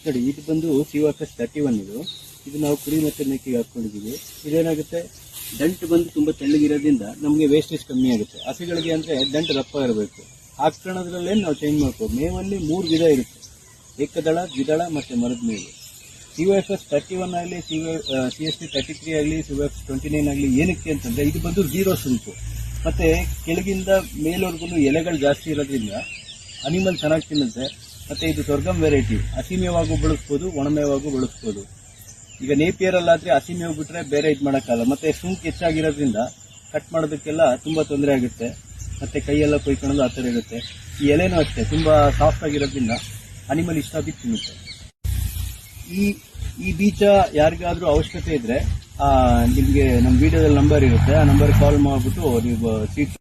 ನೋಡಿ, ಇದು ಬಂದು COFS 31 ಇದು ನಾವು ಕುರಿ ಮತ್ತೆ ಮೇಕೆಗೆ ಹಾಕೊಂಡಿದ್ದೀವಿ. ಇದೇನಾಗುತ್ತೆ, ದಂಟು ಬಂದು ತುಂಬಾ ತೆಳ್ಳಗಿರೋದ್ರಿಂದ ನಮಗೆ ವೇಸ್ಟೇಜ್ ಕಮ್ಮಿ ಆಗುತ್ತೆ. ಹಸುಗಳಿಗೆ ಅಂದ್ರೆ ದಂಟು ದಪ್ಪ ಇರಬೇಕು. ಹಾಕ್ಕೊಳ್ಳೋದ್ರಲ್ಲೇ ನಾವು ಚೇಂಜ್ ಮಾಡ್ಕೋಬೇಕು. ಮೇವಲ್ಲಿ 3 ವಿಧ ಇರುತ್ತೆ: ಏಕದಳ, ದ್ವಿದಳ ಮತ್ತೆ ಮರದ ಮೇವು. COFS 31 ಆಗಲಿ, CSP 33 ಆಗಲಿ, COFS 29 ಆಗಲಿ ಏನಕ್ಕೆ ಅಂತಂದ್ರೆ ಇದು ಬಂದು 0 ಸುಂಪು ಮತ್ತೆ ಕೆಳಗಿಂದ ಮೇಲ್ವರೆಗೂ ಎಲೆಗಳು ಜಾಸ್ತಿ ಇರೋದ್ರಿಂದ ಅನಿಮಲ್ ಚೆನ್ನಾಗಿ ತಿನ್ನುತ್ತೆ. ಮತ್ತೆ ಇದು ಸ್ವರ್ಗಂ ವೆರೈಟಿ, ಹಸಿಮೇವಾಗೂ ಬಳಸ್ಬೋದು, ಒಣಮೇವಾಗೂ ಬಳಸ್ಬೋದು. ಈಗ ನೇಪಿಯರ್ ಅಲ್ಲಾದ್ರೆ ಹಸಿಮೇವು ಬಿಟ್ರೆ ಬೇರೆ ಇದು ಮಾಡೋಕ್ಕಲ್ಲ. ಮತ್ತೆ ಸುಂಕು ಹೆಚ್ಚಾಗಿರೋದ್ರಿಂದ ಕಟ್ ಮಾಡೋದಕ್ಕೆಲ್ಲ ತುಂಬಾ ತೊಂದರೆ ಆಗುತ್ತೆ. ಮತ್ತೆ ಕೈಯೆಲ್ಲ ಕೊಯ್ಕೊಳ್ಳೋದು ಆ ಥರ ಇರುತ್ತೆ. ಈ ಎಲೆನೂ ಅಷ್ಟೇ ತುಂಬಾ ಸಾಫ್ಟ್ ಆಗಿರೋದ್ರಿಂದ ಅನಿಮಲ್ ಇಷ್ಟ ಬಿಟ್ಟು ತಿನ್ನುತ್ತೆ. ಈ ಬೀಜ ಯಾರಿಗಾದ್ರೂ ಅವಶ್ಯಕತೆ ಇದ್ರೆ ನಿಮ್ಗೆ ನಮ್ಮ ವಿಡಿಯೋದಲ್ಲಿ ನಂಬರ್ ಇರುತ್ತೆ, ಆ ನಂಬರ್ ಕಾಲ್ ಮಾಡ್ಬಿಟ್ಟು ನೀವು ಸೀಟ್